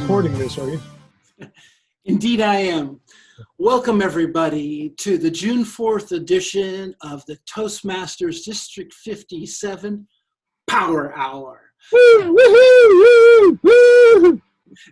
recording this, are you? Indeed I am. Welcome everybody to the June 4th edition of the Toastmasters District 57 Power Hour. Woo, woohoo, woo.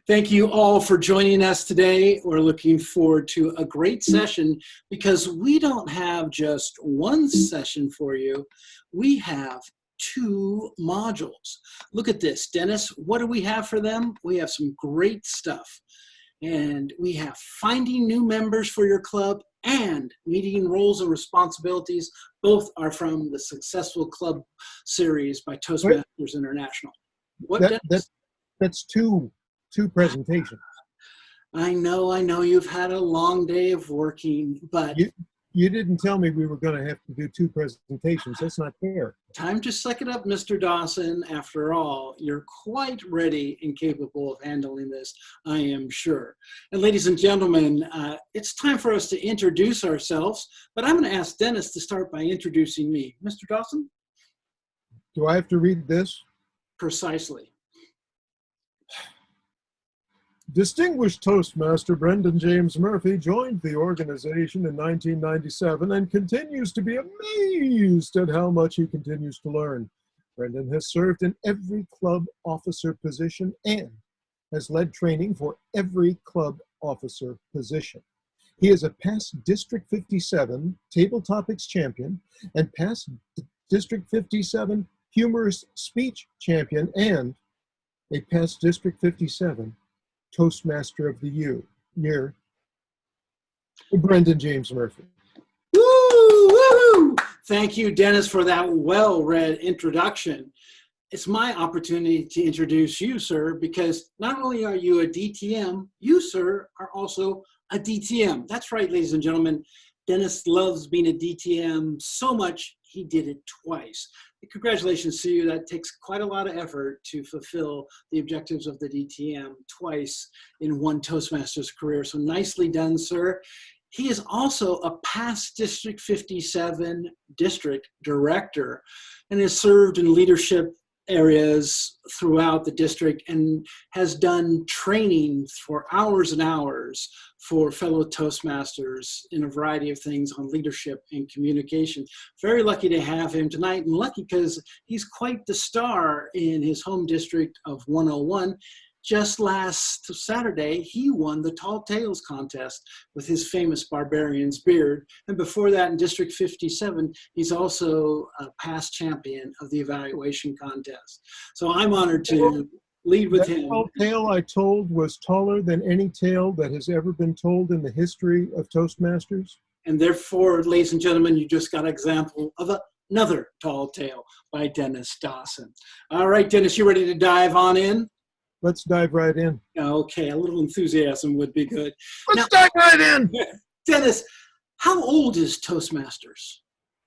Thank you all for joining us today. We're looking forward to a great session because we don't have just one session for you. We have two modules. Look at this, Dennis. What do we have for them? We have some great stuff. And we have finding new members for your club and meeting roles and responsibilities. Both are from the Successful Club series by Toastmasters International. That's two presentations. I know you've had a long day of working, but you didn't tell me we were going to have to do two presentations. That's not fair. Time to suck it up, Mr. Dawson. After all, you're quite ready and capable of handling this, I am sure. And ladies and gentlemen, it's time for us to introduce ourselves, but I'm going to ask Dennis to start by introducing me. Mr. Dawson? Do I have to read this? Precisely. Distinguished Toastmaster Brendan James Murphy joined the organization in 1997 and continues to be amazed at how much he continues to learn. Brendan has served in every club officer position and has led training for every club officer position. He is a past District 57 Table Topics champion and past District 57 Humorous Speech champion and a past District 57 Toastmaster of the Year, Brendan James Murphy. Woo, woo! Thank you, Dennis, for that well-read introduction. It's my opportunity to introduce you, sir, because not only are you a DTM, you, sir, are also a DTM. That's right, ladies and gentlemen. Dennis loves being a DTM so much, he did it twice. Congratulations to you. That takes quite a lot of effort to fulfill the objectives of the DTM twice in one Toastmasters career. So nicely done, sir. He is also a past District 57 district director and has served in leadership areas throughout the district and has done training for hours and hours for fellow Toastmasters in a variety of things on leadership and communication. Very lucky to have him tonight, and lucky because he's quite the star in his home district of 101. Just last Saturday, he won the Tall Tales contest with his famous Barbarian's beard. And before that, in District 57, he's also a past champion of the Evaluation contest. So I'm honored to lead with him. The tale I told was taller than any tale that has ever been told in the history of Toastmasters. And therefore, ladies and gentlemen, you just got an example of another tall tale by Dennis Dawson. All right, Dennis, you ready to dive on in? Let's dive right in. Okay, a little enthusiasm would be good. Let's dive right in. Dennis, how old is Toastmasters?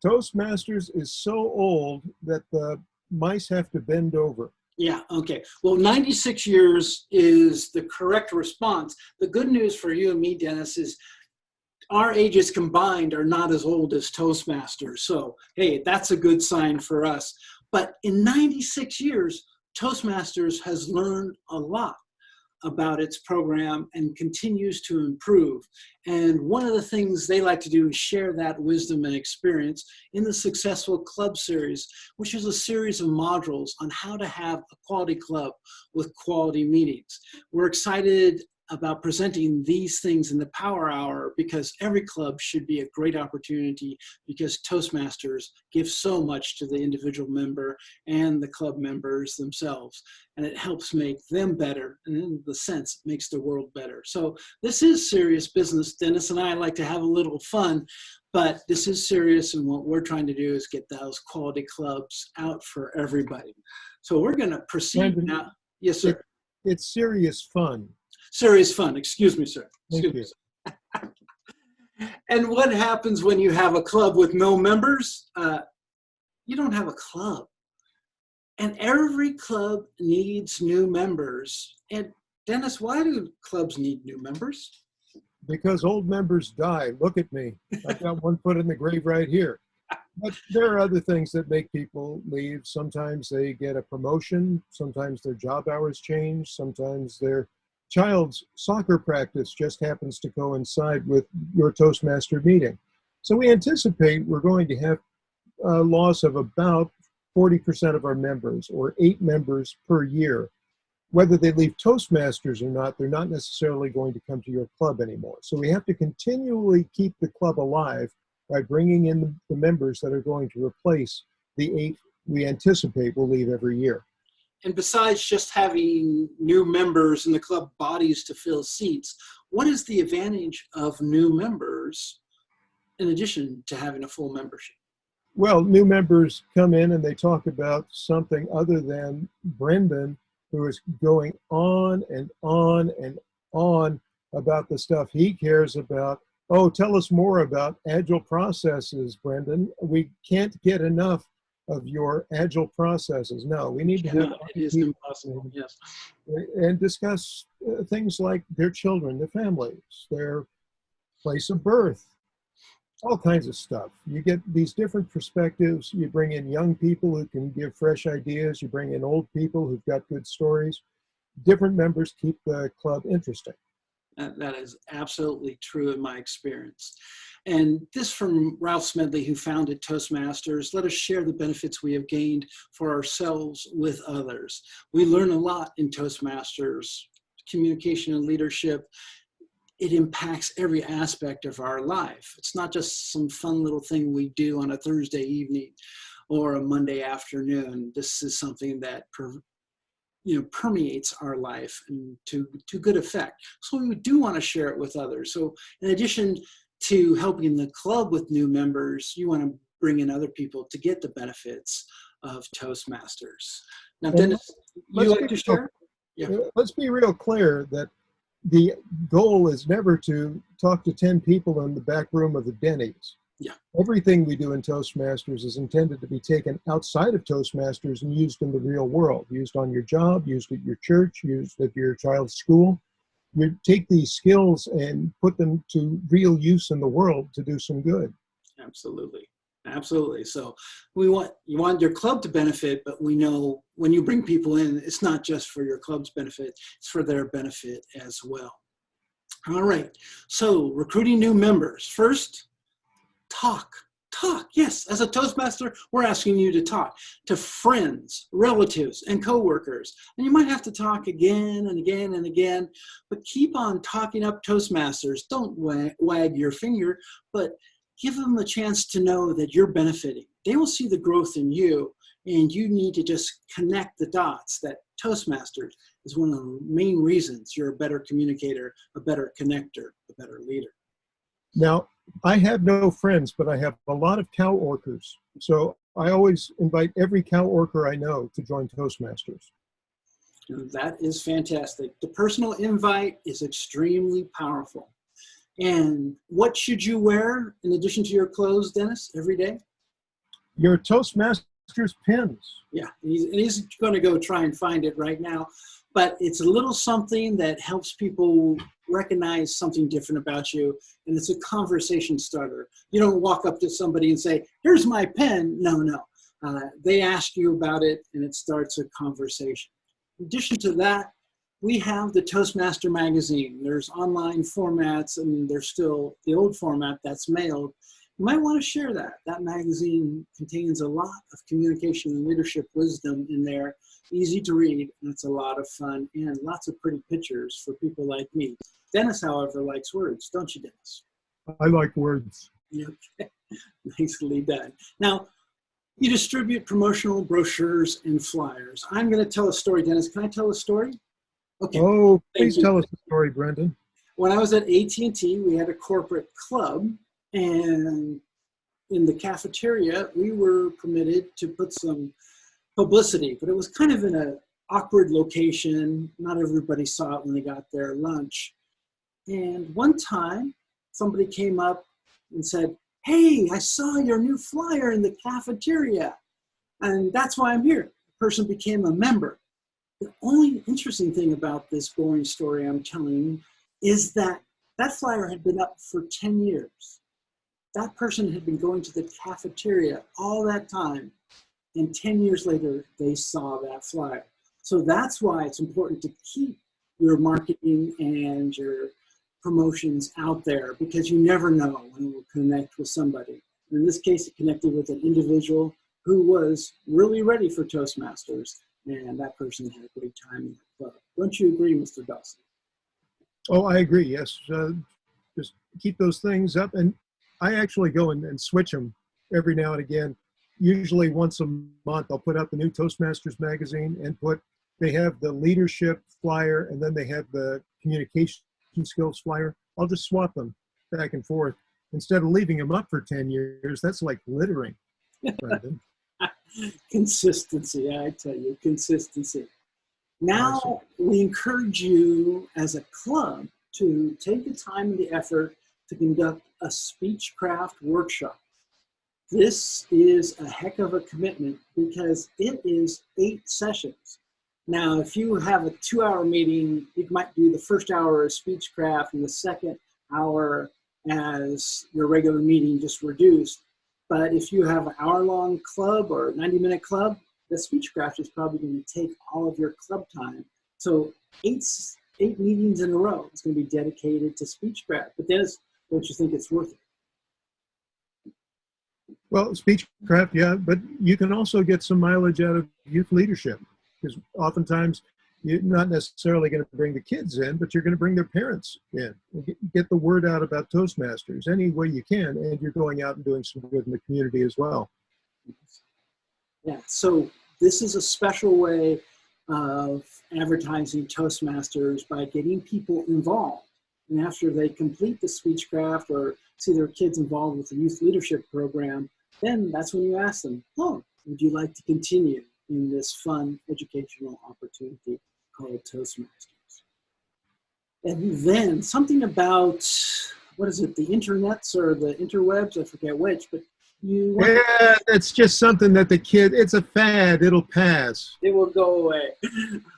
Toastmasters is so old that the mice have to bend over. Yeah, okay. Well, 96 years is the correct response. The good news for you and me, Dennis, is our ages combined are not as old as Toastmasters. So, hey, that's a good sign for us. But in 96 years, Toastmasters has learned a lot about its program and continues to improve. And one of the things they like to do is share that wisdom and experience in the Successful Club series, which is a series of modules on how to have a quality club with quality meetings. We're excited about presenting these things in the Power Hour because every club should be a great opportunity because Toastmasters give so much to the individual member and the club members themselves, and it helps make them better, and in the sense makes the world better. So this is serious business. Dennis and I like to have a little fun, but this is serious, and what we're trying to do is get those quality clubs out for everybody. So we're going to proceed now. Yes, sir. It's serious fun. Serious fun. Excuse me, sir. Thank you. And what happens when you have a club with no members? You don't have a club. And every club needs new members. And Dennis, why do clubs need new members? Because old members die. Look at me. I've got one foot in the grave right here. But there are other things that make people leave. Sometimes they get a promotion. Sometimes their job hours change. Sometimes their child's soccer practice just happens to coincide with your Toastmaster meeting. So we anticipate we're going to have a loss of about 40% of our members, or 8 members per year. Whether they leave Toastmasters or not, they're not necessarily going to come to your club anymore. So we have to continually keep the club alive by bringing in the members that are going to replace the 8 we anticipate will leave every year. And besides just having new members in the club bodies to fill seats, what is the advantage of new members in addition to having a full membership? Well, new members come in and they talk about something other than Brendan, who is going on and on and on about the stuff he cares about. Oh, tell us more about agile processes, Brendan. We can't get enough of your agile processes. No, we need to have it is impossible. Yes. And discuss things like their children, their families, their place of birth, all kinds of stuff. You get these different perspectives. You bring in young people who can give fresh ideas. You bring in old people who've got good stories. Different members keep the club interesting. That is absolutely true in my experience. And this from Ralph Smedley, who founded Toastmasters. Let us share the benefits we have gained for ourselves with others. We learn a lot in Toastmasters, communication and leadership. It impacts every aspect of our life. It's not just some fun little thing we do on a Thursday evening or a Monday afternoon. This is something that permeates our life and to good effect. So we do want to share it with others. So in addition to helping the club with new members, you want to bring in other people to get the benefits of Toastmasters. Now, Dennis, you like to share? Yeah. Let's be real clear that the goal is never to talk to 10 people in the back room of the Denny's. Yeah. Everything we do in Toastmasters is intended to be taken outside of Toastmasters and used in the real world, used on your job, used at your church, used at your child's school. You take these skills and put them to real use in the world to do some good. Absolutely. Absolutely. So you want your club to benefit, but we know when you bring people in, it's not just for your club's benefit, it's for their benefit as well. All right. So recruiting new members. First, talk. Yes, as a Toastmaster, we're asking you to talk to friends, relatives, and coworkers. And you might have to talk again and again and again, but keep on talking up Toastmasters. Don't wag your finger, but give them a chance to know that you're benefiting. They will see the growth in you, and you need to just connect the dots that Toastmasters is one of the main reasons you're a better communicator, a better connector, a better leader. Now, I have no friends, but I have a lot of cow orkers. So I always invite every cow orker I know to join Toastmasters. That is fantastic. The personal invite is extremely powerful. And what should you wear in addition to your clothes, Dennis, every day? Your Toastmasters pins. Yeah, he's going to go try and find it right now. But it's a little something that helps people recognize something different about you, and it's a conversation starter. You don't walk up to somebody and say, here's my pen. No. They ask you about it, and it starts a conversation. In addition to that, we have the Toastmaster magazine. There's online formats, and there's still the old format that's mailed. You might want to share that. That magazine contains a lot of communication and leadership wisdom in there, easy to read, and it's a lot of fun, and lots of pretty pictures for people like me. Dennis, however, likes words, don't you, Dennis? I like words. Okay, nicely done. Now, you distribute promotional brochures and flyers. I'm going to tell a story, Dennis. Can I tell a story? Okay. Oh, please tell us the story, Brendan. When I was at AT&T, we had a corporate club, and in the cafeteria, we were permitted to put some publicity, but it was kind of in an awkward location. Not everybody saw it when they got their lunch. And one time, somebody came up and said, hey, I saw your new flyer in the cafeteria, and that's why I'm here. The person became a member. The only interesting thing about this boring story I'm telling you is that that flyer had been up for 10 years. That person had been going to the cafeteria all that time, and 10 years later, they saw that flyer. So that's why it's important to keep your marketing and your promotions out there, because you never know when it will connect with somebody. In this case, it connected with an individual who was really ready for Toastmasters, and that person had a great time in the club. Don't you agree, Mr. Dawson? Oh, I agree. Yes. Just keep those things up. And I actually go and switch them every now and again. Usually once a month, I'll put out the new Toastmasters magazine and they have the leadership flyer, and then they have the communication skills flyer. I'll just swap them back and forth instead of leaving them up for 10 years. That's like littering. Consistency, I tell you, consistency. Now, we encourage you as a club to take the time and the effort to conduct a speechcraft workshop. This is a heck of a commitment because it is 8 sessions. Now, if you have a 2-hour meeting, you might do the first hour as speechcraft and the second hour as your regular meeting, just reduced. But if you have an hour-long club or a 90-minute club, the speechcraft is probably going to take all of your club time. So 8 meetings in a row is going to be dedicated to speechcraft. But Dennis, don't you think it's worth it? Well, speechcraft, yeah, but you can also get some mileage out of youth leadership, because oftentimes you're not necessarily going to bring the kids in, but you're going to bring their parents in. Get the word out about Toastmasters any way you can, and you're going out and doing some good in the community as well. Yeah, so this is a special way of advertising Toastmasters by getting people involved. And after they complete the speechcraft or see their kids involved with the youth leadership program, then that's when you ask them, oh, would you like to continue in this fun educational opportunity called Toastmasters? And then something about, what is it, the internets or the interwebs, I forget which, but yeah, that's just something that it's a fad, it'll pass. It will go away.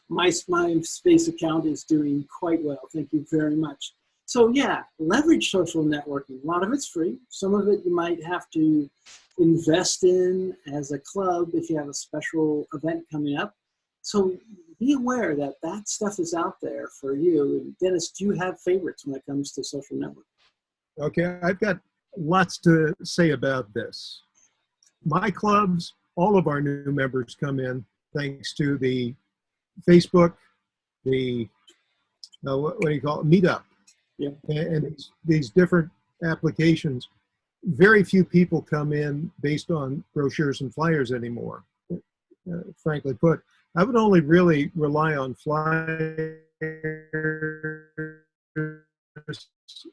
My MySpace account is doing quite well, thank you very much. So yeah, leverage social networking. A lot of it's free. Some of it you might have to invest in as a club if you have a special event coming up. So be aware that that stuff is out there for you. And Dennis, do you have favorites when it comes to social networking? Okay, I've got lots to say about this. My clubs, all of our new members come in thanks to the Facebook, the, what do you call it, Meetup. Yeah. And these different applications. Very few people come in based on brochures and flyers anymore, frankly put. I would only really rely on flyers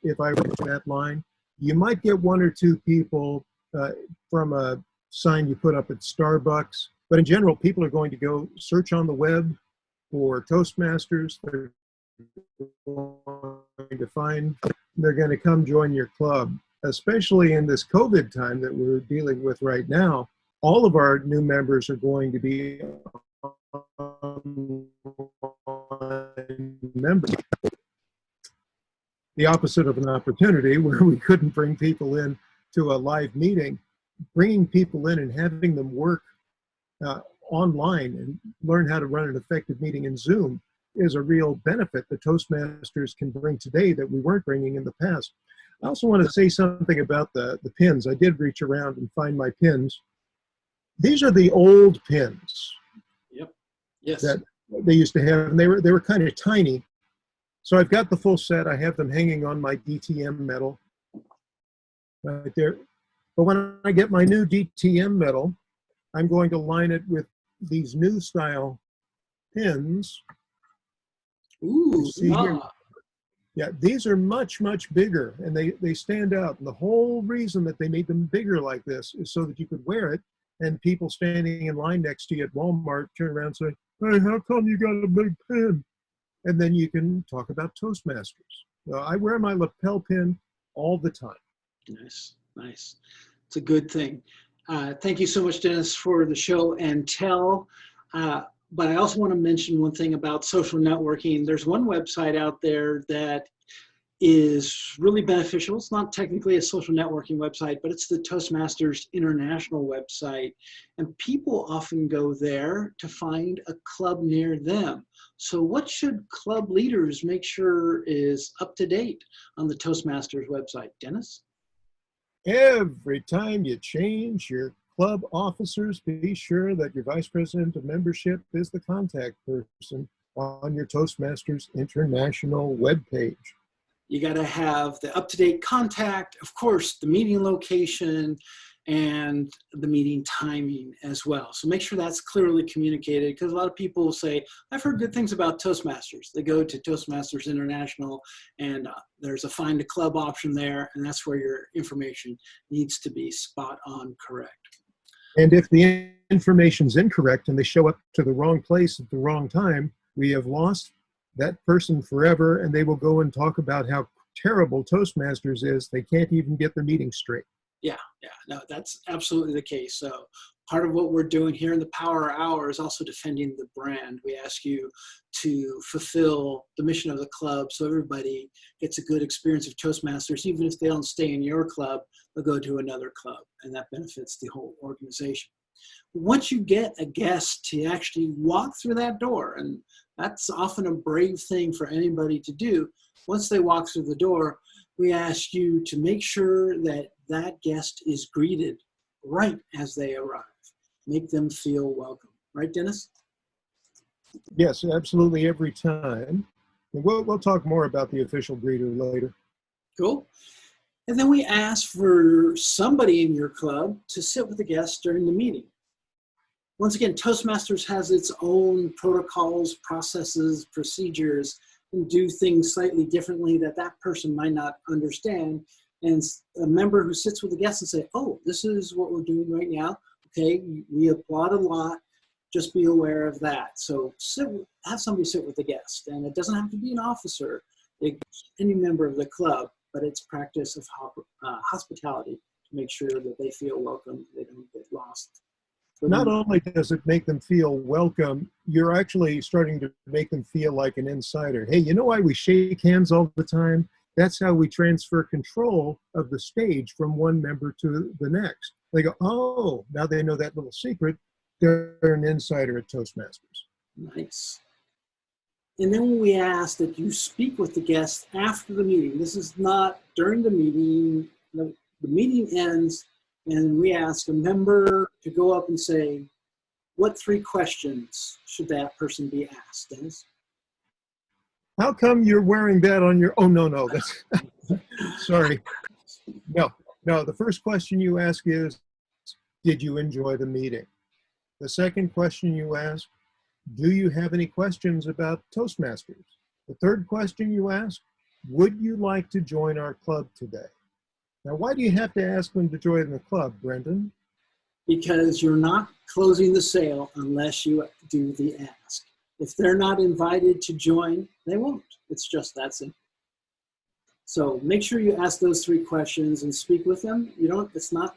if I were in that line. You might get 1 or 2 people from a sign you put up at Starbucks, but in general, people are going to go search on the web for Toastmasters. They're going to find, they're going to come join your club, especially in this COVID time that we're dealing with right now. All of our new members are going to be members. The opposite of an opportunity where we couldn't bring people in to a live meeting. Bringing people in and having them work online and learn how to run an effective meeting in Zoom is a real benefit that Toastmasters can bring today that we weren't bringing in the past. I also want to say something about the pins. I did reach around and find my pins. These are the old pins. Yep. Yes. That they used to have, and they were kind of tiny. So I've got the full set. I have them hanging on my DTM medal right there. But when I get my new DTM medal, I'm going to line it with these new style pins. Ooh, here. Yeah, these are much, much bigger, and they stand out. And the whole reason that they made them bigger like this is so that you could wear it, and people standing in line next to you at Walmart turn around and say, hey, how come you got a big pin? And then you can talk about Toastmasters. I wear my lapel pin all the time. Nice, nice. It's a good thing. Thank you so much, Dennis, for the show and tell. But I also want to mention one thing about social networking. There's one website out there that is really beneficial. It's not technically a social networking website, but it's the Toastmasters International website. And people often go there to find a club near them. So what should club leaders make sure is up to date on the Toastmasters website? Dennis? Every time you change your club officers, be sure that your vice president of membership is the contact person on your Toastmasters International webpage. You got to have the up-to-date contact, of course, the meeting location, and the meeting timing as well. So make sure that's clearly communicated, because a lot of people will say, I've heard good things about Toastmasters. They go to Toastmasters International, and there's a find a club option there, and that's where your information needs to be spot on correct. And if the information's incorrect and they show up to the wrong place at the wrong time, we have lost that person forever, and they will go and talk about how terrible Toastmasters is. They can't even get the meeting straight. Yeah, no, that's absolutely the case. So part of what we're doing here in the Power Hour is also defending the brand. We ask you to fulfill the mission of the club so everybody gets a good experience of Toastmasters. Even if they don't stay in your club, they'll go to another club, and that benefits the whole organization. Once you get a guest to actually walk through that door, and that's often a brave thing for anybody to do, once they walk through the door, we ask you to make sure that that guest is greeted right as they arrive. Make them feel welcome. Right, Dennis? Yes, absolutely, every time. And we'll talk more about the official greeter later. Cool. And then we ask for somebody in your club to sit with the guests during the meeting. Once again, Toastmasters has its own protocols, processes, procedures, and do things slightly differently that that person might not understand. And a member who sits with the guests and say, oh, this is what we're doing right now. Okay, we applaud a lot. Just be aware of that. So have somebody sit with the guest. And it doesn't have to be an officer, any member of the club, but it's practice of hospitality to make sure that they feel welcome, they don't get lost. Not only does it make them feel welcome, you're actually starting to make them feel like an insider. Hey, you know why we shake hands all the time? That's how we transfer control of the stage from one member to the next. They go, oh, now they know that little secret. They're an insider at Toastmasters. Nice. And then we ask that you speak with the guests after the meeting. This is not during the meeting. The meeting ends, and we ask a member to go up and say, what 3 questions should that person be asked, Dennis? How come you're wearing that on your, oh, no, that's, sorry. No, the first question you ask is, did you enjoy the meeting? The second question you ask, do you have any questions about Toastmasters? The third question you ask, would you like to join our club today? Now, why do you have to ask them to join the club, Brendan? Because you're not closing the sale unless you do the ask. If they're not invited to join, they won't. It's just that simple. So make sure you ask those 3 questions and speak with them. It's not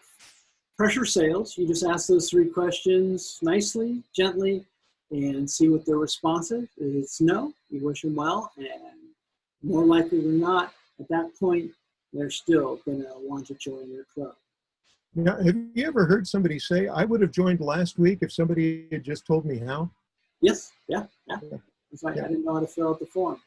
pressure sales. You just ask those 3 questions nicely, gently, and see what their response is. If it's no, you wish them well, and more likely than not, at that point, they're still going to want to join your club. Now, have you ever heard somebody say, I would have joined last week if somebody had just told me how? Yes, yeah. It's like, I didn't know how to fill out the form.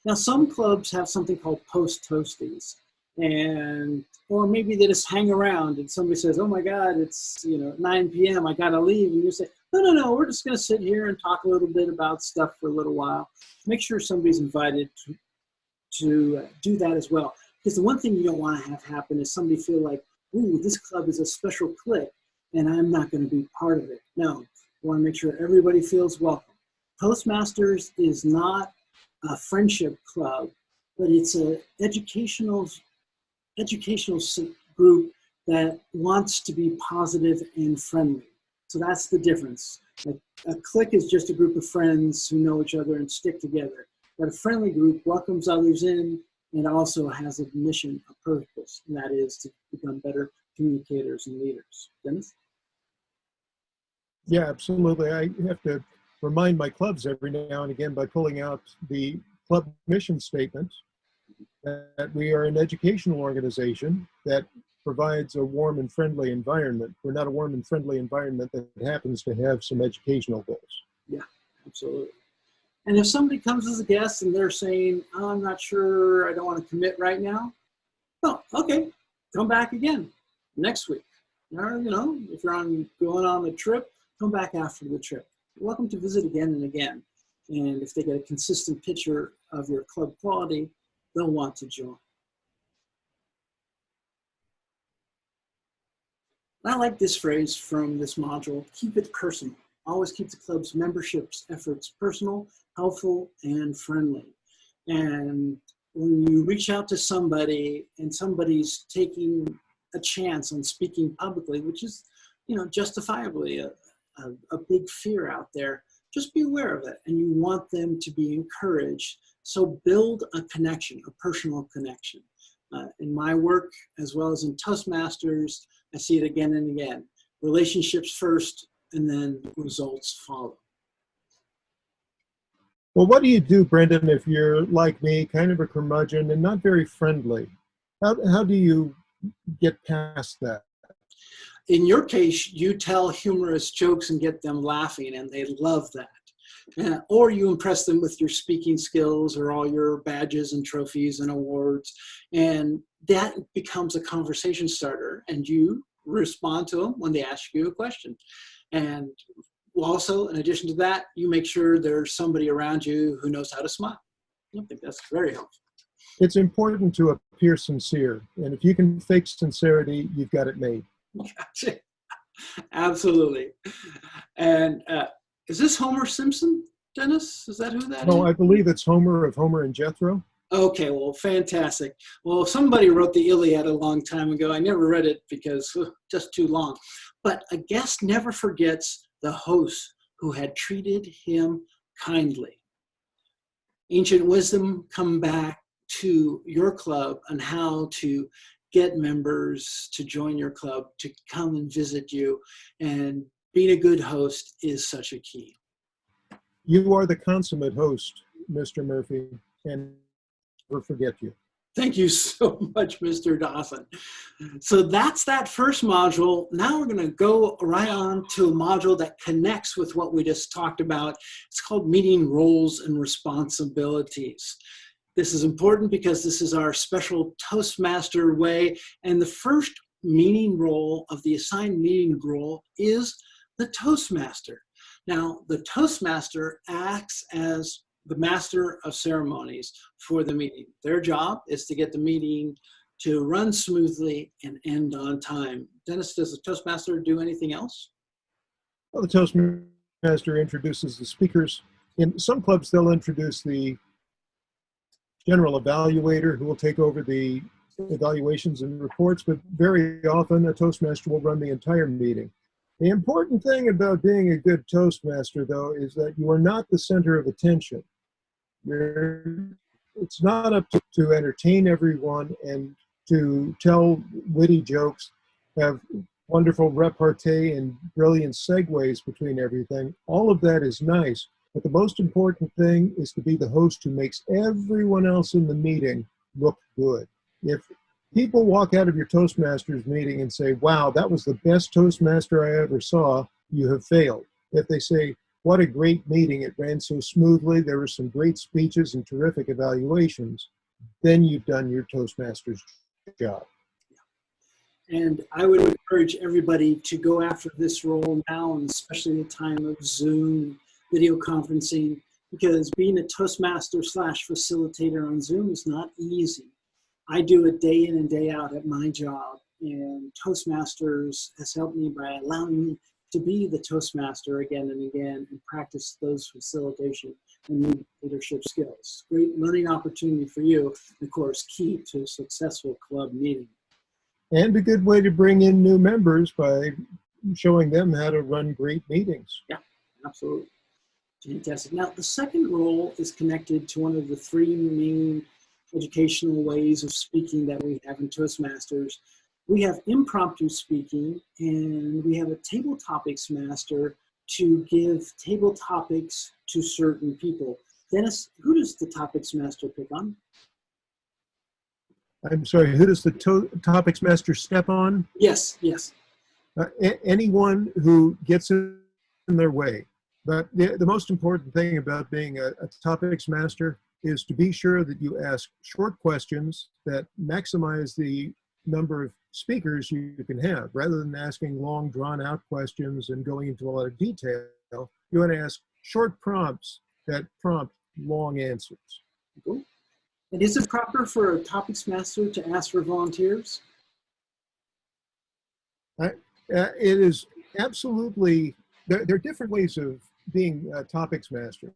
Now, some clubs have something called post-toasties, or maybe they just hang around and somebody says, oh my God, it's 9 p.m., I gotta leave. And you say, no, we're just gonna sit here and talk a little bit about stuff for a little while. Make sure somebody's invited to do that as well. Because the one thing you don't want to have happen is somebody feel like, ooh, this club is a special clique and I'm not going to be part of it. No, you want to make sure everybody feels welcome. Toastmasters is not a friendship club, but it's an educational group that wants to be positive and friendly. So that's the difference. Like a clique is just a group of friends who know each other and stick together. But a friendly group welcomes others in and also has a mission, a purpose, and that is to become better communicators and leaders. Dennis? Yeah, absolutely. I have to remind my clubs every now and again by pulling out the club mission statement that we are an educational organization that provides a warm and friendly environment. We're not a warm and friendly environment that happens to have some educational goals. Yeah, absolutely. And if somebody comes as a guest and they're saying, oh, I'm not sure, I don't want to commit right now, well, okay, come back again next week. Or, you know, if you're going on a trip, come back after the trip. You're welcome to visit again and again. And if they get a consistent picture of your club quality, they'll want to join. I like this phrase from this module, keep it personal. Always keep the club's membership's efforts personal, helpful, and friendly. And when you reach out to somebody and somebody's taking a chance on speaking publicly, which is, you know, justifiably a big fear out there, just be aware of it, and you want them to be encouraged. So build a connection, a personal connection. In my work, as well as in Toastmasters, I see it again and again. Relationships first, and then results follow. Well, what do you do, Brendan, if you're like me, kind of a curmudgeon and not very friendly? How do you get past that? In your case, you tell humorous jokes and get them laughing, and they love that. Or you impress them with your speaking skills or all your badges and trophies and awards, and that becomes a conversation starter, and you respond to them when they ask you a question. And also, in addition to that, you make sure there's somebody around you who knows how to smile. I think that's very helpful. It's important to appear sincere, and if you can fake sincerity, you've got it made. Absolutely. And is this Homer Simpson, Dennis? Is that who that is? No, I believe it's Homer of Homer and Jethro. Okay, well, fantastic. Well, somebody wrote the Iliad a long time ago. I never read it because just too long. But a guest never forgets the host who had treated him kindly. Ancient wisdom come back to your club on how to get members to join your club, to come and visit you. And being a good host is such a key. You are the consummate host, Mr. Murphy, and never forget you. Thank you so much, Mr. Dawson. So that's that first module. Now we're going to go right on to a module that connects with what we just talked about. It's called Meeting Roles and Responsibilities. This is important because this is our special Toastmaster way. And the first meeting role of the assigned meeting role is the Toastmaster. Now, the Toastmaster acts as the master of ceremonies for the meeting. Their job is to get the meeting to run smoothly and end on time. Dennis, does the Toastmaster do anything else? Well, the Toastmaster introduces the speakers. In some clubs, they'll introduce the general evaluator who will take over the evaluations and reports, but very often a Toastmaster will run the entire meeting. The important thing about being a good Toastmaster, though, is that you are not the center of attention. It's not up to entertain everyone and to tell witty jokes, have wonderful repartee and brilliant segues between everything. All of that is nice. But the most important thing is to be the host who makes everyone else in the meeting look good. If people walk out of your Toastmasters meeting and say, wow, that was the best Toastmaster I ever saw, you have failed. If they say, what a great meeting, it ran so smoothly, there were some great speeches and terrific evaluations, then you've done your Toastmasters job. And I would encourage everybody to go after this role now, and especially in the time of Zoom, video conferencing, because being a Toastmaster / facilitator on Zoom is not easy. I do it day in and day out at my job, and Toastmasters has helped me by allowing me to be the Toastmaster again and again and practice those facilitation and leadership skills. Great learning opportunity for you, and of course, key to a successful club meeting. And a good way to bring in new members by showing them how to run great meetings. Yeah, absolutely. Fantastic. Now, the second role is connected to one of the three main educational ways of speaking that we have in Toastmasters. We have impromptu speaking, and we have a table topics master to give table topics to certain people. Dennis, who does the topics master pick on? I'm sorry, who does the topics master step on? Yes, yes. Anyone who gets in their way. But the most important thing about being a topics master is to be sure that you ask short questions that maximize the number of speakers you can have. Rather than asking long, drawn-out questions and going into a lot of detail, you want to ask short prompts that prompt long answers. Cool. And is it proper for a topics master to ask for volunteers? It is absolutely, there are different ways of being a topics master.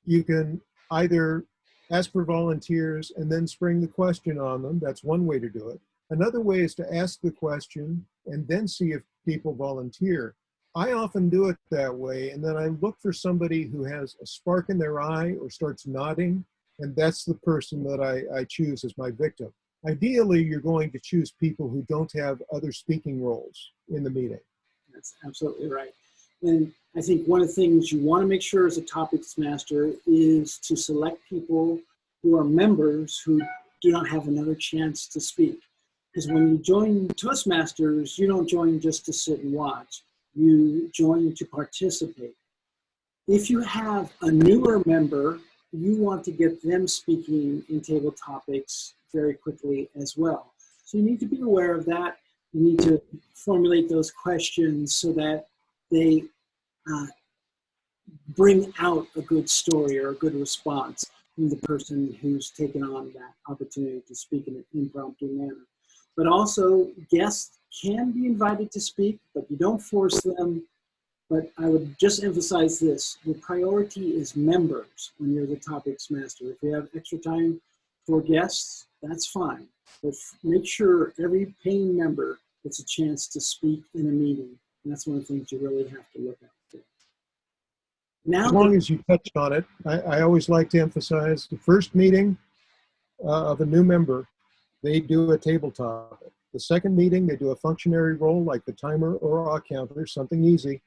You can either ask for volunteers and then spring the question on them. That's one way to do it. Another way is to ask the question and then see if people volunteer. I often do it that way, and then I look for somebody who has a spark in their eye or starts nodding, and that's the person that I choose as my victim. Ideally, you're going to choose people who don't have other speaking roles in the meeting. That's absolutely right. And I think one of the things you want to make sure as a topics master is to select people who are members who do not have another chance to speak. Because when you join Toastmasters, you don't join just to sit and watch. You join to participate. If you have a newer member, you want to get them speaking in table topics very quickly as well. So you need to be aware of that. You need to formulate those questions so that they bring out a good story or a good response from the person who's taken on that opportunity to speak in an impromptu manner. But also, guests can be invited to speak, but you don't force them. But I would just emphasize this. The priority is members when you're the topics master. If you have extra time for guests, that's fine. But make sure every paying member gets a chance to speak in a meeting. And that's one of the things you really have to look at. Now, as long as you touched on it, I always like to emphasize the first meeting of a new member, they do a table topic. The second meeting, they do a functionary role like the timer or a counter, something easy.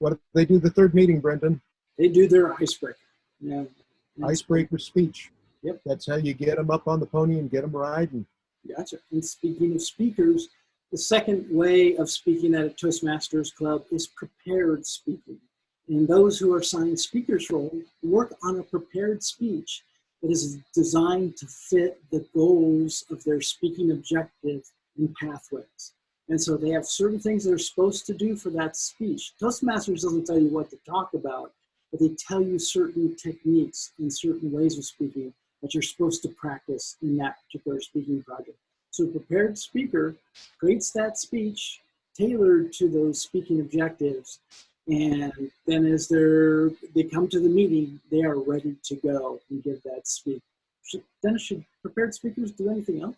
What do they do the third meeting, Brendan? They do their icebreaker. Yeah. Icebreaker speech. Yep. That's how you get them up on the pony and get them riding. Gotcha. And speaking of speakers, the second way of speaking at a Toastmasters Club is prepared speaking. And those who are assigned speaker's role work on a prepared speech that is designed to fit the goals of their speaking objectives and pathways. And so they have certain things they're supposed to do for that speech. Toastmasters doesn't tell you what to talk about, but they tell you certain techniques and certain ways of speaking that you're supposed to practice in that particular speaking project. So a prepared speaker creates that speech tailored to those speaking objectives. And then as they come to the meeting, they are ready to go and give that speech. Dennis, should prepared speakers do anything else?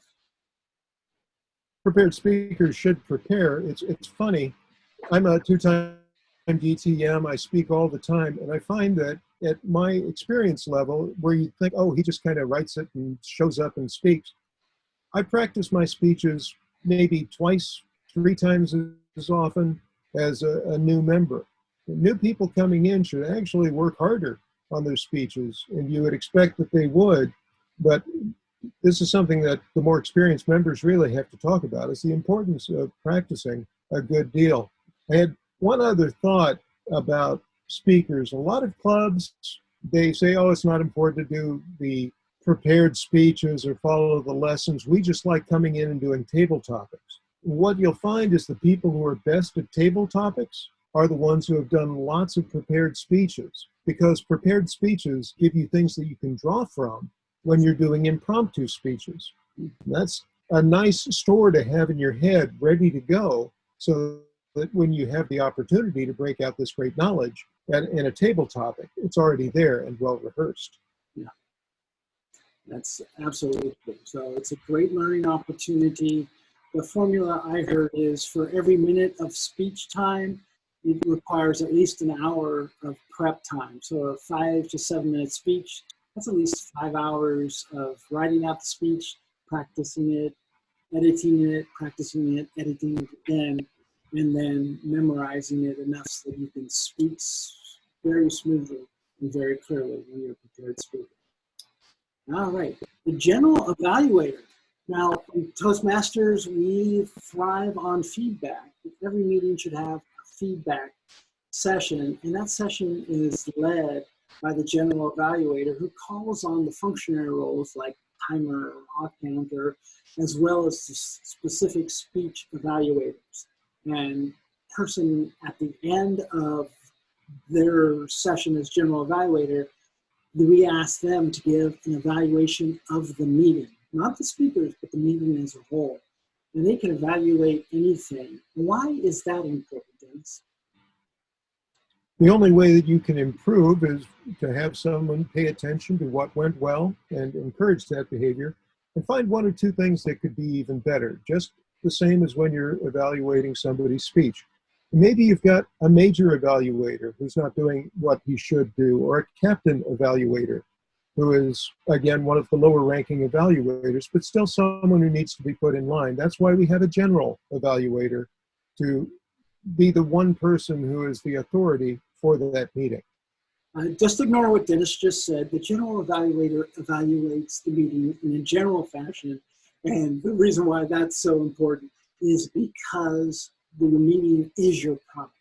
Prepared speakers should prepare. It's funny. I'm a two-time DTM. I speak all the time, and I find that at my experience level, where you think, oh, he just kind of writes it and shows up and speaks, I practice my speeches maybe twice, 3 times as often as a new member. New people coming in should actually work harder on their speeches, and you would expect that they would, but this is something that the more experienced members really have to talk about, is the importance of practicing a good deal. I had one other thought about speakers. A lot of clubs, they say, oh, it's not important to do the prepared speeches or follow the lessons. We just like coming in and doing table topics. What you'll find is the people who are best at table topics are the ones who have done lots of prepared speeches, because prepared speeches give you things that you can draw from when you're doing impromptu speeches. That's a nice store to have in your head ready to go, so that when you have the opportunity to break out this great knowledge in a table topic, it's already there and well rehearsed. Yeah, that's absolutely true. So it's a great learning opportunity. The formula I heard is for every minute of speech time, it requires at least an hour of prep time. So a 5 to 7 minute speech, that's at least 5 hours of writing out the speech, practicing it, editing it, practicing it, editing it again, and then memorizing it enough so that you can speak very smoothly and very clearly when you're a prepared speaker. All right, the general evaluator. Now, in Toastmasters, we thrive on feedback. Every meeting should have a feedback session, and that session is led by the general evaluator who calls on the functionary roles like timer or auth counter, as well as the specific speech evaluators. And person at the end of their session as general evaluator, we ask them to give an evaluation of the meeting, not the speakers, but the meeting as a whole. And they can evaluate anything. Why is that important, Dennis? The only way that you can improve is to have someone pay attention to what went well and encourage that behavior, and find one or two things that could be even better, just the same as when you're evaluating somebody's speech. Maybe you've got a major evaluator who's not doing what he should do, or a captain evaluator who is, again, one of the lower ranking evaluators, but still someone who needs to be put in line. That's why we have a general evaluator to be the one person who is the authority for that meeting. Just ignore what Dennis just said. The general evaluator evaluates the meeting in a general fashion. And the reason why that's so important is because the meeting is your product.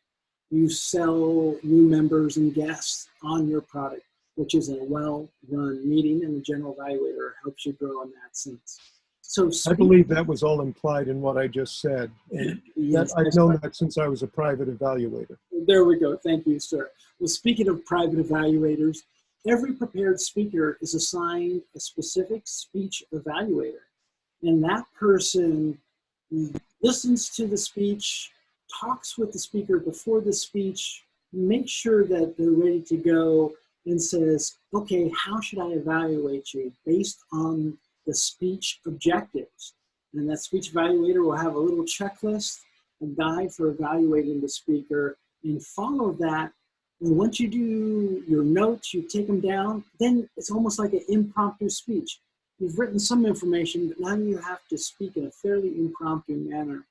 You sell new members and guests on your product, which is a well-run meeting, and the general evaluator helps you grow in that sense. So I believe that was all implied in what I just said. And yes, I've known that since I was a private evaluator. There we go. Thank you, sir. Well, speaking of private evaluators, every prepared speaker is assigned a specific speech evaluator. And that person listens to the speech, talks with the speaker before the speech, makes sure that they're ready to go, and says, okay, how should I evaluate you based on the speech objectives? And that speech evaluator will have a little checklist, a guide for evaluating the speaker, and follow that. And once you do your notes, you take them down, then it's almost like an impromptu speech. You've written some information, but now you have to speak in a fairly impromptu manner.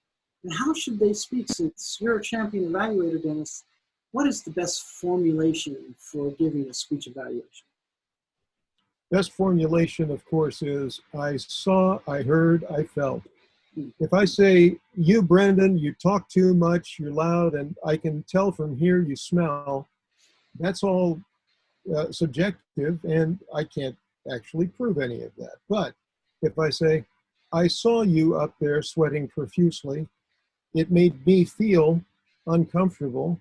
And how should they speak? Since you're a champion evaluator, Dennis, what is the best formulation for giving a speech evaluation? Best formulation, of course, is I saw, I heard, I felt. If I say, you, Brendan, you talk too much, you're loud, and I can tell from here you smell, that's all subjective, and I can't actually prove any of that. But if I say, I saw you up there sweating profusely, it made me feel uncomfortable,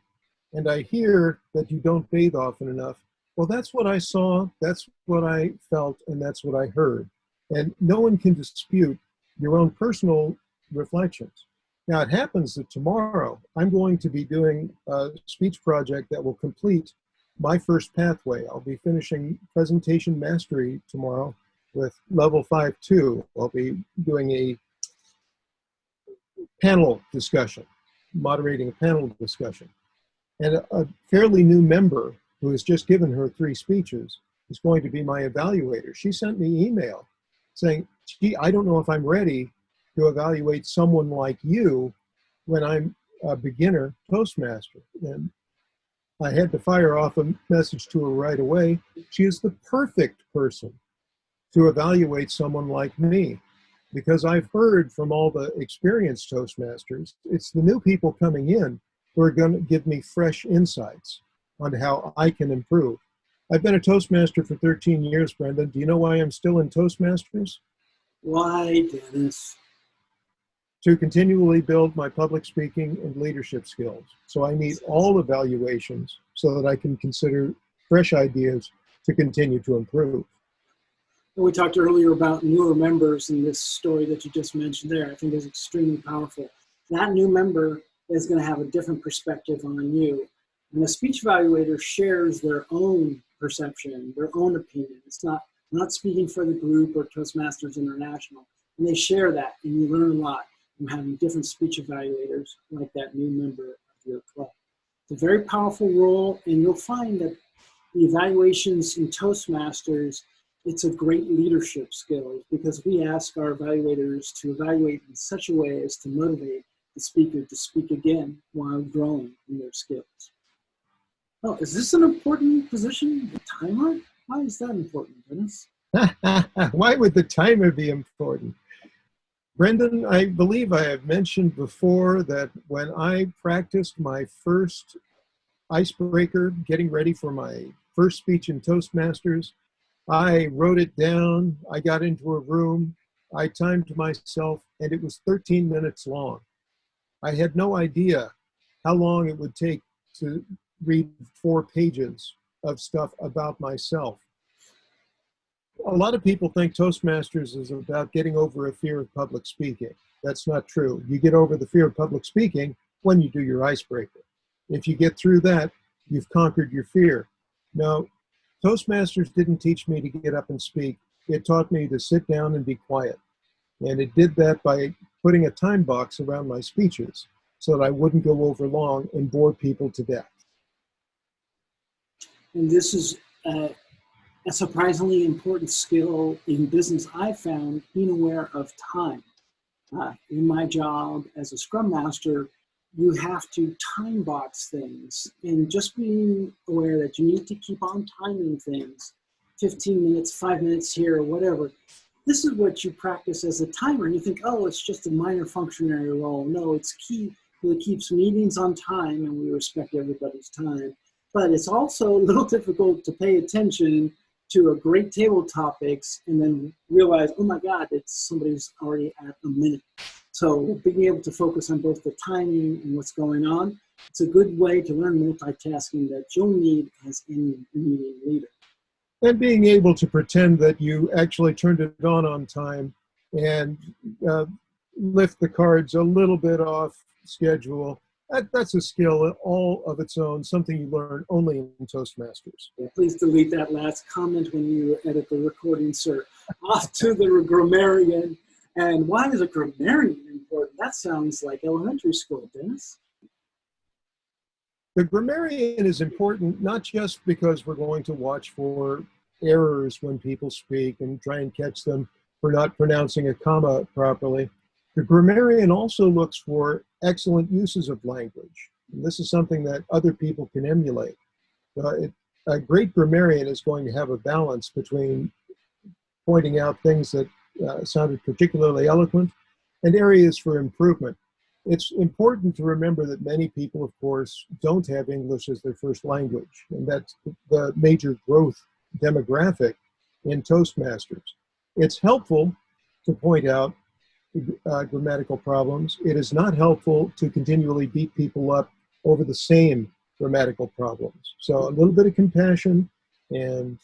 and I hear that you don't bathe often enough, well, that's what I saw, that's what I felt, and that's what I heard. And no one can dispute your own personal reflections. Now, it happens that tomorrow I'm going to be doing a speech project that will complete my first pathway. I'll be finishing presentation mastery tomorrow with level 5-2. I'll be doing a panel discussion, moderating a panel discussion. And a fairly new member who has just given her 3 speeches is going to be my evaluator. She sent me email saying, gee, I don't know if I'm ready to evaluate someone like you when I'm a beginner Toastmaster. And I had to fire off a message to her right away. She is the perfect person to evaluate someone like me, because I've heard from all the experienced Toastmasters, it's the new people coming in who are going to give me fresh insights on how I can improve. I've been a Toastmaster for 13 years, Brendan. Do you know why I'm still in Toastmasters? Why, Dennis? To continually build my public speaking and leadership skills. So I need all evaluations so that I can consider fresh ideas to continue to improve. We talked earlier about newer members, and this story that you just mentioned there, I think is extremely powerful. That new member is going to have a different perspective on you. And the speech evaluator shares their own perception, their own opinion. It's not speaking for the group or Toastmasters International. And they share that, and you learn a lot from having different speech evaluators like that new member of your club. It's a very powerful role, and you'll find that the evaluations in Toastmasters, it's a great leadership skill, because we ask our evaluators to evaluate in such a way as to motivate the speaker to speak again while growing in their skills. Oh, is this an important position, the timer? Why is that important, Dennis? Why would the timer be important? Brendan, I believe I have mentioned before that when I practiced my first icebreaker, getting ready for my first speech in Toastmasters, I wrote it down. I got into a room. I timed myself, and it was 13 minutes long. I had no idea how long it would take to read 4 pages of stuff about myself. A lot of people think Toastmasters is about getting over a fear of public speaking. That's not true. You get over the fear of public speaking when you do your icebreaker. If you get through that, you've conquered your fear. Now, Toastmasters didn't teach me to get up and speak. It taught me to sit down and be quiet. And it did that by putting a time box around my speeches so that I wouldn't go over long and bore people to death. And this is a surprisingly important skill in business. I found being aware of time. In my job as a Scrum Master, you have to time box things, and just being aware that you need to keep on timing things, 15 minutes, 5 minutes here, or whatever. This is what you practice as a timer, and you think, oh, it's just a minor functionary role. No, it's key. It keeps meetings on time, and we respect everybody's time. But it's also a little difficult to pay attention to a great table topics and then realize, oh my God, somebody's already at a minute. So being able to focus on both the timing and what's going on, it's a good way to learn multitasking that you'll need as any meeting leader. And being able to pretend that you actually turned it on time and lift the cards a little bit off schedule. That's a skill all of its own, something you learn only in Toastmasters. Yeah, please delete that last comment when you edit the recording, sir. Off to the grammarian. And why is a grammarian important? That sounds like elementary school, Dennis. The grammarian is important not just because we're going to watch for errors when people speak and try and catch them for not pronouncing a comma properly. The grammarian also looks for excellent uses of language. And this is something that other people can emulate. A great grammarian is going to have a balance between pointing out things that sounded particularly eloquent and areas for improvement. It's important to remember that many people, of course, don't have English as their first language, and that's the major growth demographic in Toastmasters. It's helpful to point out grammatical problems. It is not helpful to continually beat people up over the same grammatical problems. So a little bit of compassion and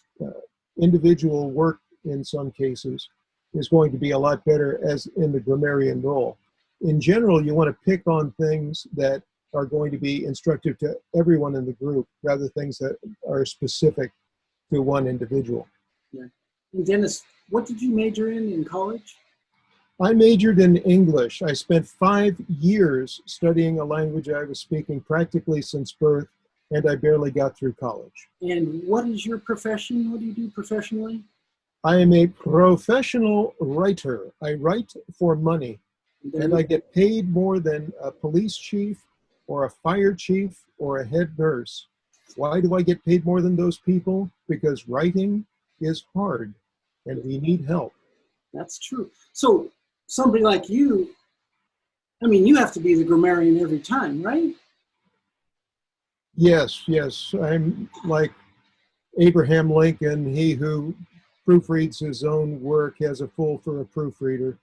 individual work in some cases is going to be a lot better as in the grammarian role. In general, you want to pick on things that are going to be instructive to everyone in the group, rather things that are specific to one individual. Yeah. And Dennis, what did you major in college? I majored in English. I spent 5 years studying a language I was speaking practically since birth, and I barely got through college. And what is your profession? What do you do professionally? I am a professional writer. I write for money, and I get paid more than a police chief or a fire chief or a head nurse. Why do I get paid more than those people? Because writing is hard, and we need help. That's true. So somebody like you, I mean, you have to be the grammarian every time, right? Yes. I'm like Abraham Lincoln. He who proofreads his own work has a fool for a proofreader.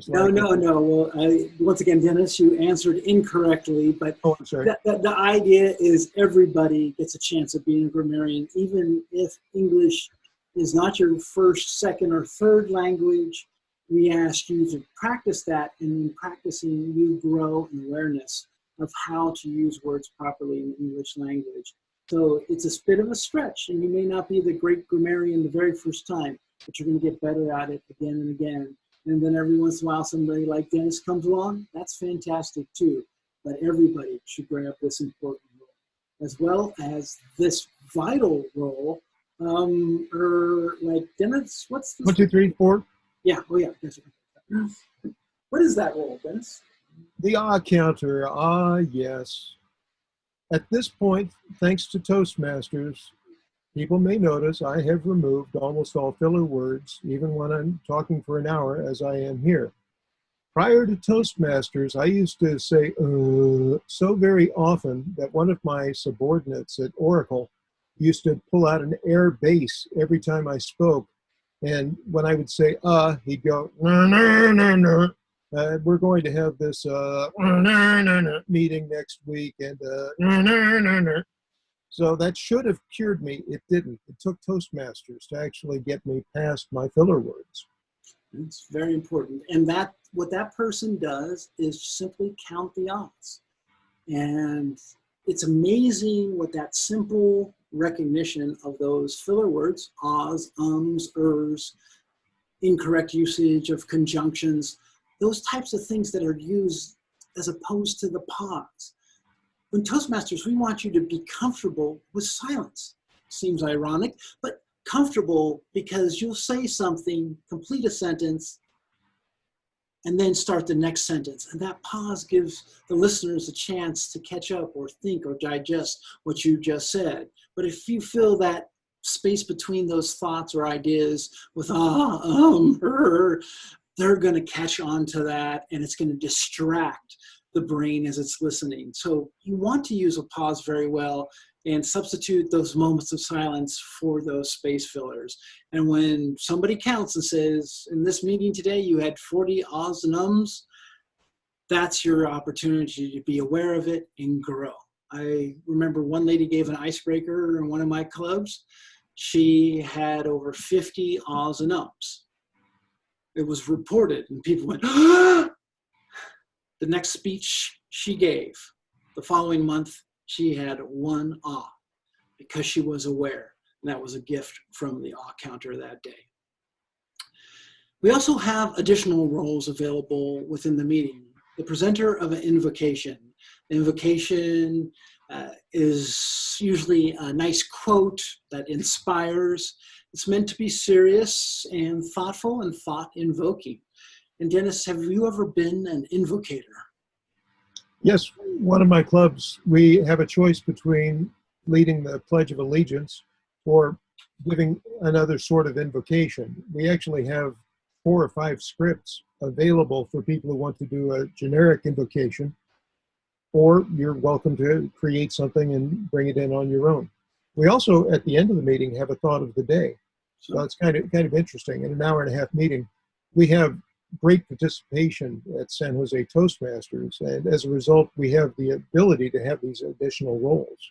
No. Well, once again, Dennis, you answered incorrectly, but I'm sorry. The idea is everybody gets a chance of being a grammarian, even if English is not your first, second, or third language. We ask you to practice that, and in practicing, you grow an awareness of how to use words properly in the English language. So it's a bit of a stretch, and you may not be the great grammarian the very first time, but you're going to get better at it again and again. And then every once in a while, somebody like Dennis comes along. That's fantastic too. But everybody should grab this important role, as well as this vital role. Or like Dennis, what's this? 1, 2, 3, 4. Yeah. Oh yeah. That's right. What is that role, Dennis? The counter. Yes. At this point, thanks to Toastmasters, people may notice I have removed almost all filler words, even when I'm talking for an hour, as I am here. Prior to Toastmasters, I used to say so very often that one of my subordinates at Oracle used to pull out an air bass every time I spoke. And when I would say, he'd go, no, no, no, no. We're going to have this meeting next week. And no, no, no, no. So that should have cured me. It didn't. It took Toastmasters to actually get me past my filler words. It's very important. And that what that person does is simply count the odds. And it's amazing what that simple recognition of those filler words, ahs, ums, ers, incorrect usage of conjunctions, those types of things that are used as opposed to the pause. When Toastmasters, we want you to be comfortable with silence. Seems ironic, but comfortable because you'll say something, complete a sentence, and then start the next sentence. And that pause gives the listeners a chance to catch up or think or digest what you just said. But if you fill that space between those thoughts or ideas with they're going to catch on to that, and it's going to distract the brain as it's listening. So you want to use a pause very well and substitute those moments of silence for those space fillers. And when somebody counts and says, in this meeting today, you had 40 ahs and ums, that's your opportunity to be aware of it and grow. I remember one lady gave an icebreaker in one of my clubs. She had over 50 ahs and ums. It was reported and people went, ah! The next speech she gave, the following month, she had one ah because she was aware. And that was a gift from the ah counter that day. We also have additional roles available within the meeting. The presenter of an invocation. The invocation is usually a nice quote that inspires. It's meant to be serious and thoughtful and thought-invoking. And Dennis, have you ever been an invocator? Yes, one of my clubs, we have a choice between leading the Pledge of Allegiance or giving another sort of invocation. We actually have 4 or 5 scripts available for people who want to do a generic invocation, or you're welcome to create something and bring it in on your own. We also, at the end of the meeting, have a thought of the day. So it's kind of interesting. In an hour-and-a-half meeting, we have great participation at San Jose Toastmasters, and as a result, we have the ability to have these additional roles.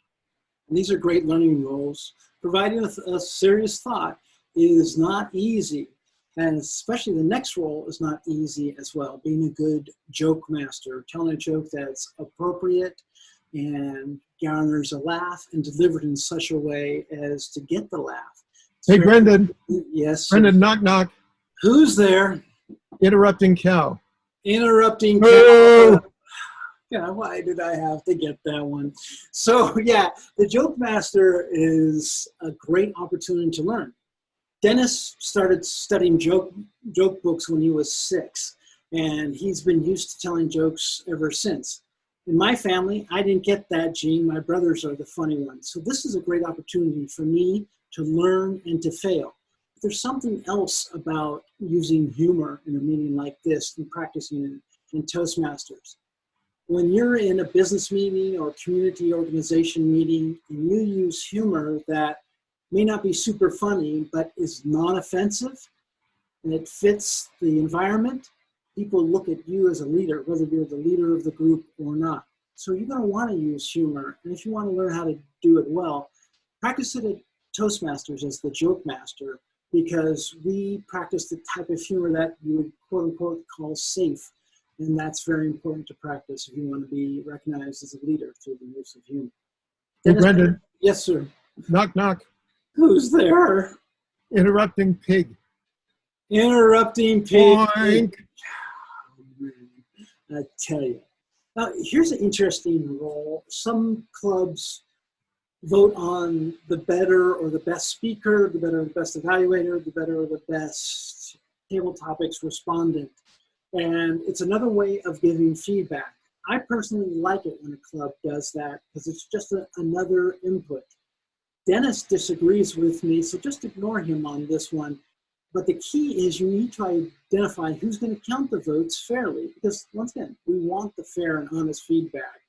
And these are great learning roles. Providing a serious thought is not easy, and especially the next role is not easy as well. Being a good joke master, telling a joke that's appropriate and garners a laugh and delivered in such a way as to get the laugh. Hey, Brendan. Yes, Brendan, knock, knock. Who's there? Interrupting cow. Interrupting cow. Yeah, why did I have to get that one? So yeah, the Joke Master is a great opportunity to learn. Dennis started studying joke books when he was 6, and he's been used to telling jokes ever since. In my family, I didn't get that gene. My brothers are the funny ones. So this is a great opportunity for me to learn and to fail. But there's something else about using humor in a meeting like this and practicing in Toastmasters. When you're in a business meeting or community organization meeting and you use humor that may not be super funny, but is non-offensive, and it fits the environment, people look at you as a leader, whether you're the leader of the group or not. So you're going to want to use humor. And if you want to learn how to do it well, practice it at Toastmasters as the Joke Master, because we practice the type of humor that you would quote unquote call safe. And that's very important to practice if you want to be recognized as a leader through the use of humor. Hey, Brendan. Yes, sir. Knock, knock. Who's there? Interrupting pig. Interrupting pig. Boink. I tell you. Now, here's an interesting role. Some clubs vote on the better or the best speaker, the better or the best evaluator, the better or the best table topics respondent. And it's another way of giving feedback. I personally like it when a club does that because it's just another input. Dennis disagrees with me, so just ignore him on this one. But the key is you need to identify who's going to count the votes fairly, because once again, we want the fair and honest feedback.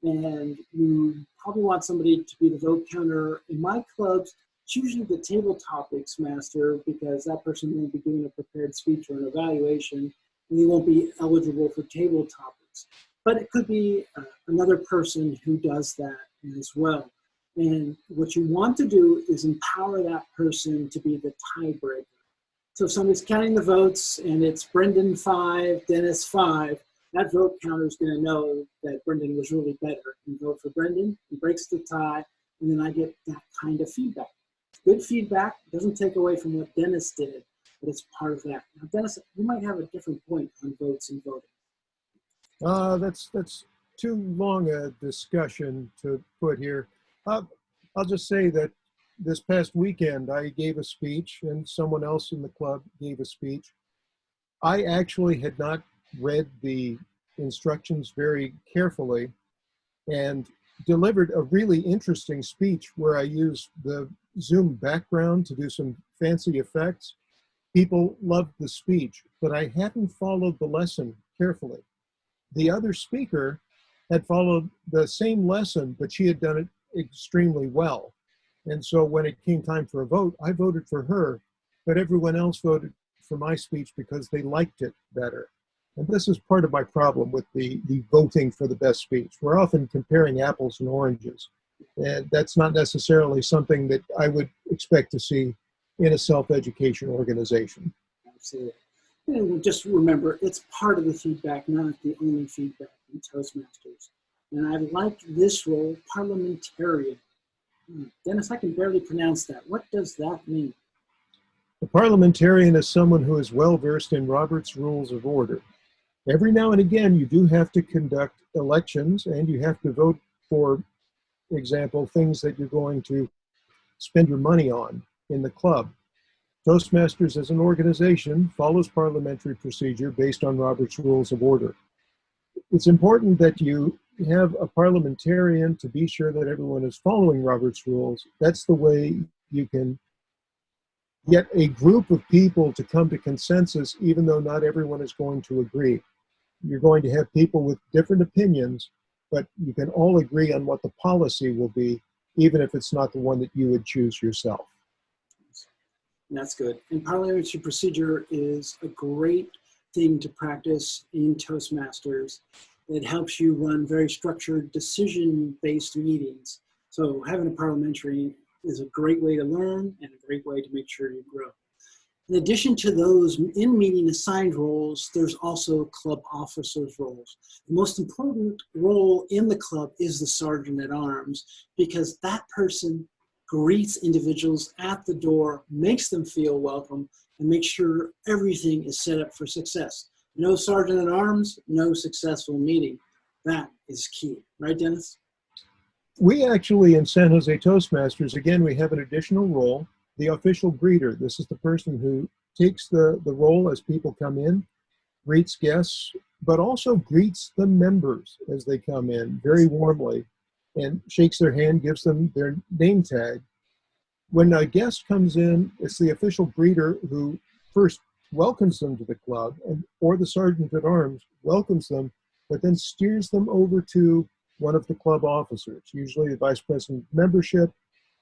And you probably want somebody to be the vote counter. In my clubs, it's usually the table topics master, because that person won't be doing a prepared speech or an evaluation, and they won't be eligible for table topics. But it could be another person who does that as well. And what you want to do is empower that person to be the tiebreaker. So if somebody's counting the votes and it's Brendan 5, Dennis 5, that vote counter is going to know that Brendan was really better. You vote for Brendan, he breaks the tie, and then I get that kind of feedback. Good feedback doesn't take away from what Dennis did, but it's part of that. Now, Dennis, you might have a different point on votes and voting. That's too long a discussion to put here. I'll just say that this past weekend I gave a speech and someone else in the club gave a speech. I actually had not read the instructions very carefully and delivered a really interesting speech where I used the Zoom background to do some fancy effects. People loved the speech, but I hadn't followed the lesson carefully. The other speaker had followed the same lesson, but she had done it extremely well. And so when it came time for a vote, I voted for her, but everyone else voted for my speech because they liked it better. And this is part of my problem with the voting for the best speech. We're often comparing apples and oranges, and that's not necessarily something that I would expect to see in a self-education organization. Absolutely. And just remember, it's part of the feedback, not the only feedback in Toastmasters. And I like this role, Parliamentarian. Dennis, I can barely pronounce that. What does that mean? The parliamentarian is someone who is well-versed in Robert's Rules of Order. Every now and again, you do have to conduct elections, and you have to vote for example, things that you're going to spend your money on in the club. Toastmasters as an organization follows parliamentary procedure based on Robert's Rules of Order. It's important that you have a parliamentarian to be sure that everyone is following Robert's rules. That's the way you can get a group of people to come to consensus, even though not everyone is going to agree. You're going to have people with different opinions, but you can all agree on what the policy will be, even if it's not the one that you would choose yourself. That's good. And parliamentary procedure is a great thing to practice in Toastmasters. It helps you run very structured, decision-based meetings. So having a parliamentary is a great way to learn and a great way to make sure you grow. In addition to those in-meeting assigned roles, there's also club officers' roles. The most important role in the club is the sergeant at arms, because that person greets individuals at the door, makes them feel welcome, and makes sure everything is set up for success. No sergeant at arms, no successful meeting. That is key. Right, Dennis? We actually, in San Jose Toastmasters, again, we have an additional role, the official greeter. This is the person who takes the role as people come in, greets guests, but also greets the members as they come in very warmly and shakes their hand, gives them their name tag. When a guest comes in, it's the official greeter who first welcomes them to the club, or the sergeant at arms welcomes them, but then steers them over to one of the club officers, usually the vice president of membership.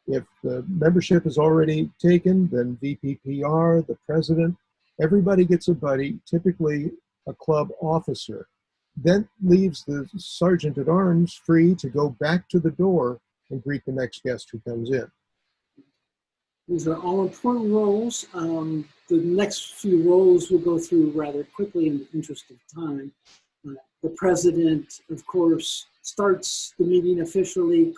If the membership is already taken, then VPPR, the president, everybody gets a buddy, typically a club officer. Then leaves the sergeant at arms free to go back to the door and greet the next guest who comes in. These are all important roles. The next few roles we'll go through rather quickly in the interest of time. The president, of course, starts the meeting officially,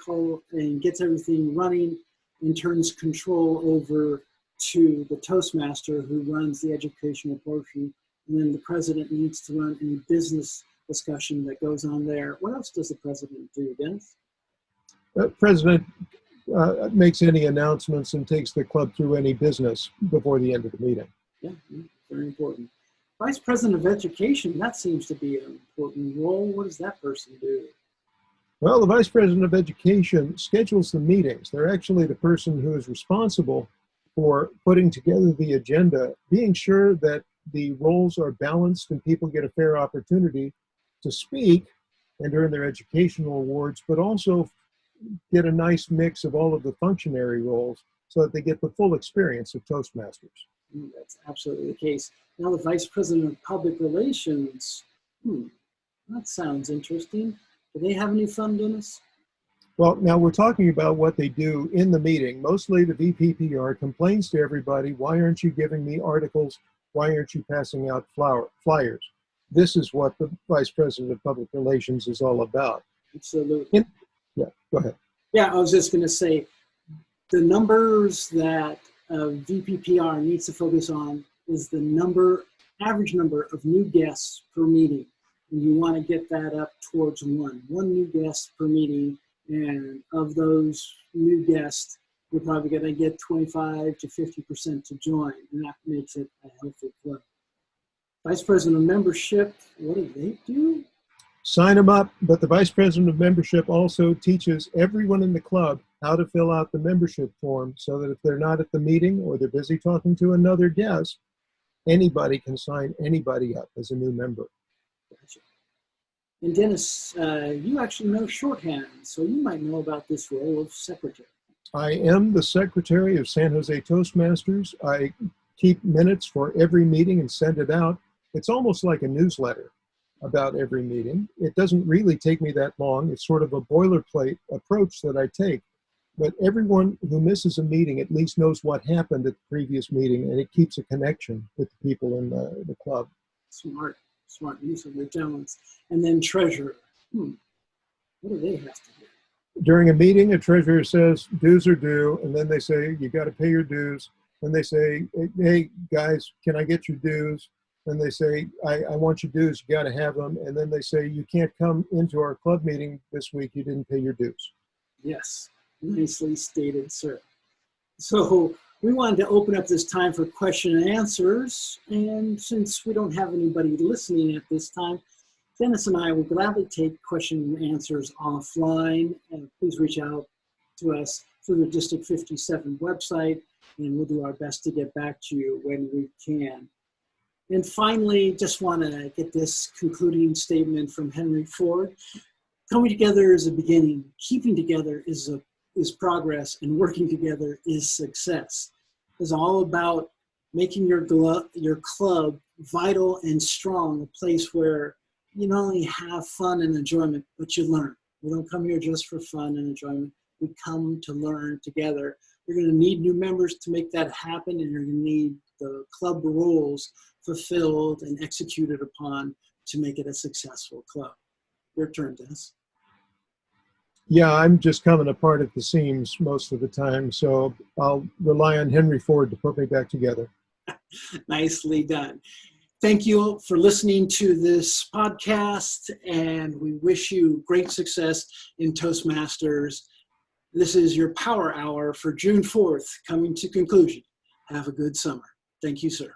and gets everything running, and turns control over to the Toastmaster, who runs the educational portion. And then the president needs to run any business discussion that goes on there. What else does the president do, Dennis? The president makes any announcements and takes the club through any business before the end of the meeting. Yeah, very important. Vice President of Education, that seems to be an important role. What does that person do? Well, the Vice President of Education schedules the meetings. They're actually the person who is responsible for putting together the agenda, being sure that the roles are balanced and people get a fair opportunity to speak and earn their educational awards, but also get a nice mix of all of the functionary roles so that they get the full experience of Toastmasters. That's absolutely the case. Now the Vice President of Public Relations, that sounds interesting. Do they have any fun, Dennis? Well, now we're talking about what they do in the meeting. Mostly the VPPR complains to everybody, why aren't you giving me articles? Why aren't you passing out flyers? This is what the Vice President of Public Relations is all about. Absolutely. Yeah, go ahead. Yeah, I was just going to say, the numbers that VPPR needs to focus on is the average number of new guests per meeting. And you want to get that up towards one new guest per meeting. And of those new guests, you're probably going to get 25 to 50% to join, and that makes it a healthy club. Vice President of Membership, what do they do? Sign them up, but the Vice President of Membership also teaches everyone in the club how to fill out the membership form so that if they're not at the meeting or they're busy talking to another guest, anybody can sign anybody up as a new member. Gotcha. And Dennis, you actually know shorthand, so you might know about this role of secretary. I am the secretary of San Jose Toastmasters. I keep minutes for every meeting and send it out. It's almost like a newsletter about every meeting. It doesn't really take me that long. It's sort of a boilerplate approach that I take. But everyone who misses a meeting at least knows what happened at the previous meeting, and it keeps a connection with the people in the club. Smart use of your talents. And then treasurer. What do they have to do? During a meeting, a treasurer says, dues are due, and then they say, you got to pay your dues. Then they say, hey, guys, can I get your dues? Then they say, I want your dues, you got to have them. And then they say, you can't come into our club meeting this week, you didn't pay your dues. Yes, nicely stated, sir. So we wanted to open up this time for question and answers. And since we don't have anybody listening at this time, Dennis and I will gladly take question and answers offline. And please reach out to us through the District 57 website, and we'll do our best to get back to you when we can. And finally, just want to get this concluding statement from Henry Ford. Coming together is a beginning. Keeping together is progress, and working together is success. It's all about making your club vital and strong, a place where you not only have fun and enjoyment, but you learn. We don't come here just for fun and enjoyment. We come to learn together. You're going to need new members to make that happen, and you're going to need the club rules fulfilled and executed upon to make it a successful club. Your turn, Dennis. Yeah, I'm just coming apart at the seams most of the time, so I'll rely on Henry Ford to put me back together. Nicely done. Thank you for listening to this podcast, and we wish you great success in Toastmasters. This is your Power Hour for June 4th coming to conclusion. Have a good summer. Thank you, sir.